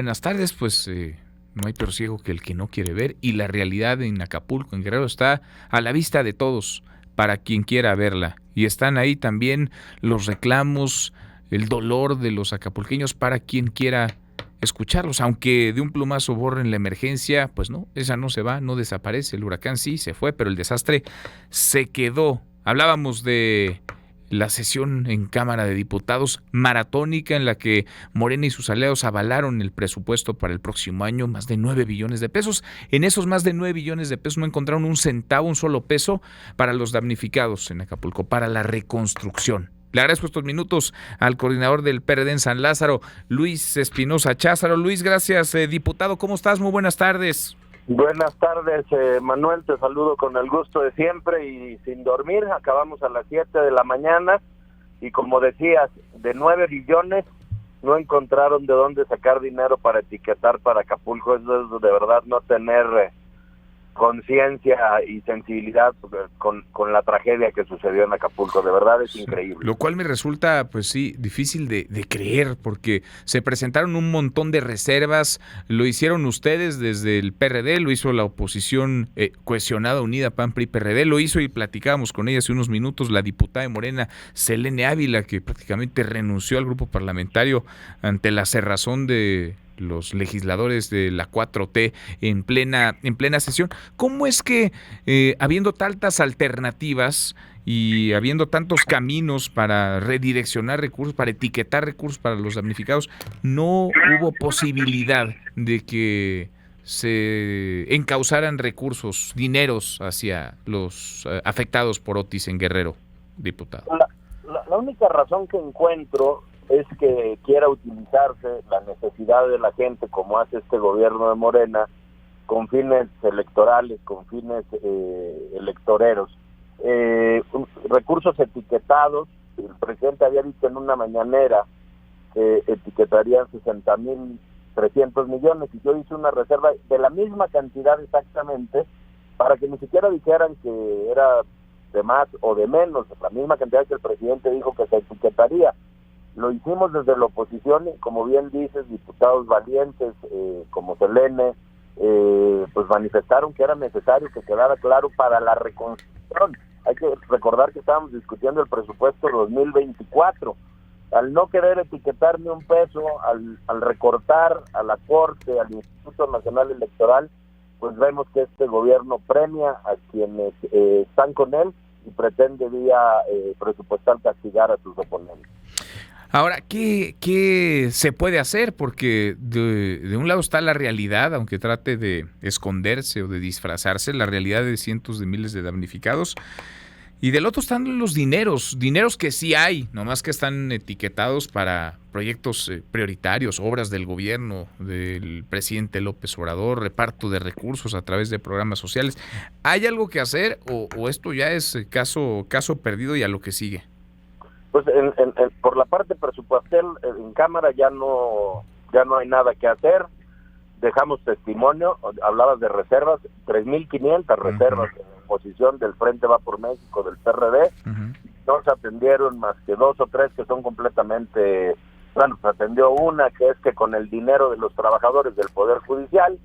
Buenas tardes, pues no hay peor ciego que el que no quiere ver y la realidad en Acapulco, en Guerrero, está a la vista de todos para quien quiera verla. Y están ahí también los reclamos, el dolor de los acapulqueños para quien quiera escucharlos, aunque de un plumazo borren la emergencia, pues no, esa no se va, no desaparece. El huracán sí se fue, pero el desastre se quedó. Hablábamos de la sesión en Cámara de Diputados maratónica en la que Morena y sus aliados avalaron el presupuesto para el próximo año, más de 9 billones de pesos. En esos más de 9 billones de pesos no encontraron un centavo, un solo peso para los damnificados en Acapulco, para la reconstrucción. Le agradezco estos minutos al coordinador del PRD en San Lázaro, Luis Espinosa Cházaro. Luis, gracias, diputado. ¿Cómo estás? Muy buenas tardes. Buenas tardes, Manuel, te saludo con el gusto de siempre y sin dormir. Acabamos a las 7 de la mañana y como decías, de 9 billones no encontraron de dónde sacar dinero para etiquetar para Acapulco. Eso es de verdad no tener conciencia y sensibilidad con la tragedia que sucedió en Acapulco. De verdad es increíble. Lo cual me resulta, pues sí, difícil de creer, porque se presentaron un montón de reservas, lo hicieron ustedes desde el PRD, lo hizo la oposición cohesionada, unida, PAN, PRI, PRD, lo hizo y platicábamos con ella hace unos minutos la diputada de Morena, Selene Ávila, que prácticamente renunció al grupo parlamentario ante la cerrazón de los legisladores de la 4T en plena sesión. ¿Cómo es que habiendo tantas alternativas y habiendo tantos caminos para redireccionar recursos, para etiquetar recursos para los damnificados, no hubo posibilidad de que se encauzaran recursos, dineros hacia los afectados por Otis en Guerrero, diputado? La única razón que encuentro es que quiera utilizarse la necesidad de la gente, como hace este gobierno de Morena, con fines electorales, con fines electoreros. Recursos etiquetados, el presidente había dicho en una mañanera que etiquetarían 60,300 millones y yo hice una reserva de la misma cantidad exactamente para que ni siquiera dijeran que era de más o de menos, la misma cantidad que el presidente dijo que se etiquetaría. Lo hicimos desde la oposición y, como bien dices, diputados valientes como Selene, pues manifestaron que era necesario que quedara claro para la reconstrucción. Hay que recordar que estábamos discutiendo el presupuesto 2024. Al no querer etiquetar ni un peso, al recortar a la Corte, al Instituto Nacional Electoral, pues vemos que este gobierno premia a quienes están con él y pretende vía presupuestal castigar a sus oponentes. Ahora, ¿qué se puede hacer? Porque de un lado está la realidad, aunque trate de esconderse o de disfrazarse, la realidad de cientos de miles de damnificados. Y del otro están los dineros que sí hay, nomás que están etiquetados para proyectos prioritarios, obras del gobierno, del presidente López Obrador, reparto de recursos a través de programas sociales. ¿Hay algo que hacer o esto ya es caso perdido y a lo que sigue? Pues por la parte presupuestal en Cámara ya no hay nada que hacer. Dejamos testimonio, hablabas de reservas, 3,500 reservas en oposición del Frente Va por México, del PRD. No se atendieron más que 2 o 3 que son completamente, bueno, se atendió una que es que con el dinero de los trabajadores del Poder Judicial,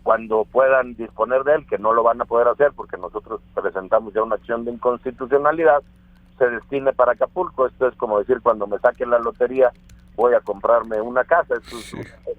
cuando puedan disponer de él, que no lo van a poder hacer porque nosotros presentamos ya una acción de inconstitucionalidad, se destine para Acapulco. Esto es como decir, cuando me saque la lotería voy a comprarme una casa. Esto es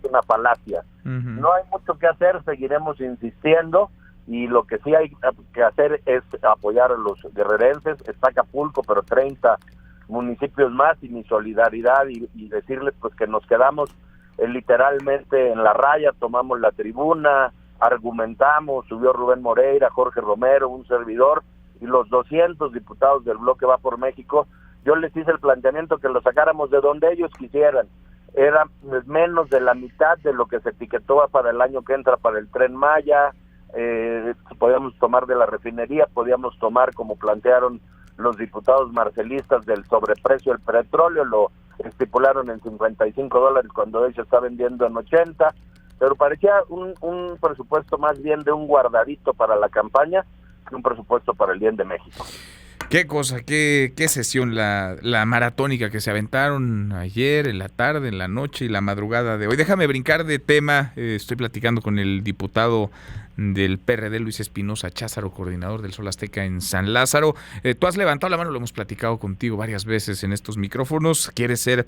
una falacia. No hay mucho que hacer, seguiremos insistiendo y lo que sí hay que hacer es apoyar a los guerrerenses. Está Acapulco, pero 30 municipios más, y mi solidaridad y decirles pues que nos quedamos literalmente en la raya, tomamos la tribuna, argumentamos, subió Rubén Moreira, Jorge Romero, un servidor, y los 200 diputados del Bloque Va por México, yo les hice el planteamiento que lo sacáramos de donde ellos quisieran. Era menos de la mitad de lo que se etiquetó para el año que entra para el Tren Maya. Podíamos tomar de la refinería, podíamos tomar, como plantearon los diputados marcelistas, del sobreprecio del petróleo, lo estipularon en $55 cuando ellos está vendiendo en 80, pero parecía un presupuesto más bien de un guardadito para la campaña que un presupuesto para el bien de México. Qué cosa, qué sesión la maratónica que se aventaron ayer, en la tarde, en la noche y la madrugada de hoy. Déjame brincar de tema, estoy platicando con el diputado del PRD, Luis Espinosa Cházaro, coordinador del Sol Azteca en San Lázaro. Tú has levantado la mano, lo hemos platicado contigo varias veces en estos micrófonos. Quieres ser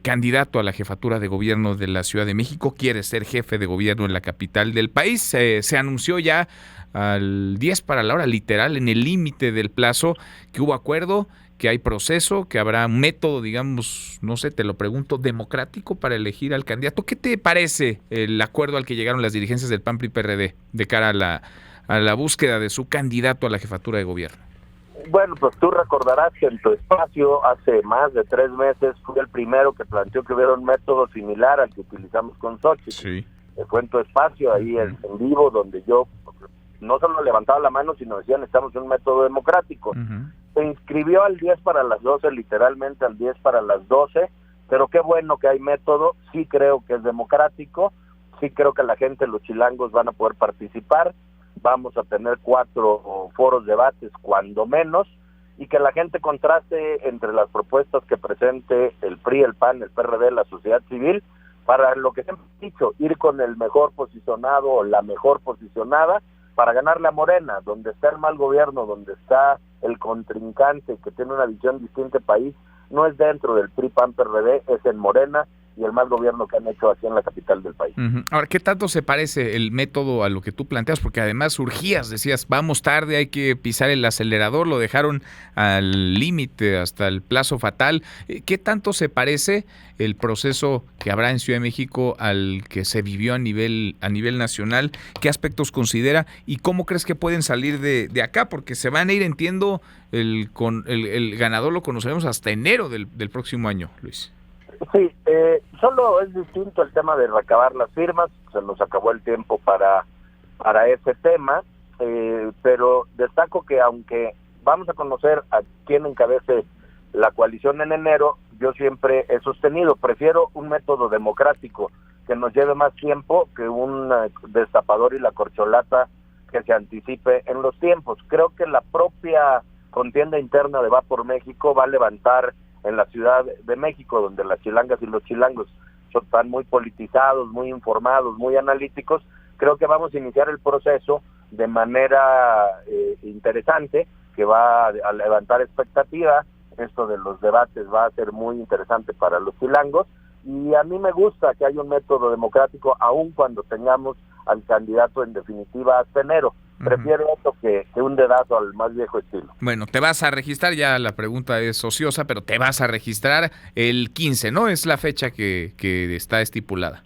candidato a la jefatura de gobierno de la Ciudad de México, quieres ser jefe de gobierno en la capital del país. Se anunció ya al 10 para la hora, literal, en el límite del plazo, que hubo acuerdo, que hay proceso, que habrá un método, digamos, no sé, te lo pregunto, democrático para elegir al candidato. ¿Qué te parece el acuerdo al que llegaron las dirigencias del PAN, PRI, PRD de cara a la búsqueda de su candidato a la jefatura de gobierno? Bueno, pues tú recordarás que en tu espacio hace más de 3 meses fui el primero que planteó que hubiera un método similar al que utilizamos con Xochitl. Sí. Fue en tu espacio, ahí en vivo, donde yo no solo levantaba la mano, sino decía, necesitamos un método democrático. Se inscribió al 10 para las 12, literalmente al 10 para las 12, pero qué bueno que hay método, sí creo que es democrático, sí creo que la gente, los chilangos van a poder participar, vamos a tener 4 foros debates cuando menos, y que la gente contraste entre las propuestas que presente el PRI, el PAN, el PRD, la sociedad civil, para lo que siempre he dicho, ir con el mejor posicionado o la mejor posicionada, para ganarle a Morena, donde está el mal gobierno, donde está el contrincante que tiene una visión distinta del país, no es dentro del PRI, PAN, PRD, es en Morena y el mal gobierno que han hecho aquí en la capital del país. Ahora, ¿qué tanto se parece el método a lo que tú planteas? Porque además surgías, decías, vamos tarde, hay que pisar el acelerador, lo dejaron al límite, hasta el plazo fatal. ¿Qué tanto se parece el proceso que habrá en Ciudad de México al que se vivió a nivel nacional? ¿Qué aspectos considera y cómo crees que pueden salir de acá? Porque se van a ir, entiendo, el ganador lo conoceremos hasta enero del próximo año, Luis. Sí, solo es distinto el tema de recabar las firmas, se nos acabó el tiempo para ese tema, pero destaco que aunque vamos a conocer a quién encabece la coalición en enero, yo siempre he sostenido, prefiero un método democrático que nos lleve más tiempo que un destapador y la corcholata que se anticipe en los tiempos. Creo que la propia contienda interna de Va por México va a levantar en la Ciudad de México, donde las chilangas y los chilangos están muy politizados, muy informados, muy analíticos. Creo que vamos a iniciar el proceso de manera interesante, que va a levantar expectativa. Esto de los debates va a ser muy interesante para los chilangos, y a mí me gusta que haya un método democrático, aun cuando tengamos al candidato en definitiva hasta enero. Prefiero esto que un dedazo al más viejo estilo. Bueno, te vas a registrar, ya la pregunta es ociosa, pero te vas a registrar el 15, ¿no? Es la fecha que está estipulada.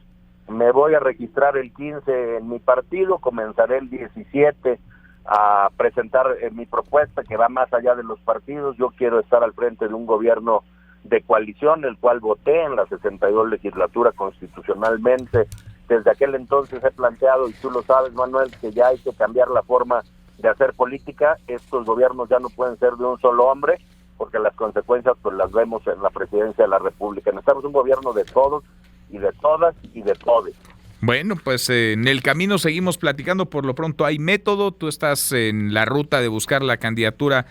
Me voy a registrar el 15 en mi partido, comenzaré el 17 a presentar mi propuesta, que va más allá de los partidos. Yo quiero estar al frente de un gobierno de coalición, el cual voté en la 62 legislatura constitucionalmente. Desde aquel entonces he planteado, y tú lo sabes, Manuel, que ya hay que cambiar la forma de hacer política. Estos gobiernos ya no pueden ser de un solo hombre, porque las consecuencias pues las vemos en la presidencia de la República. Necesitamos un gobierno de todos y de todas y de todes. Bueno, pues en el camino seguimos platicando. Por lo pronto hay método, tú estás en la ruta de buscar la candidatura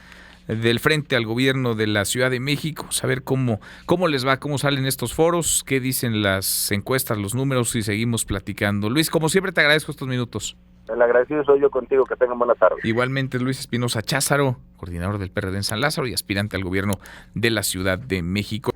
del frente al gobierno de la Ciudad de México, saber cómo les va, cómo salen estos foros, qué dicen las encuestas, los números, y seguimos platicando. Luis, como siempre, te agradezco estos minutos. El agradecido soy yo contigo, que tengan buena tarde. Igualmente, Luis Espinosa Cházaro, coordinador del PRD en San Lázaro y aspirante al gobierno de la Ciudad de México.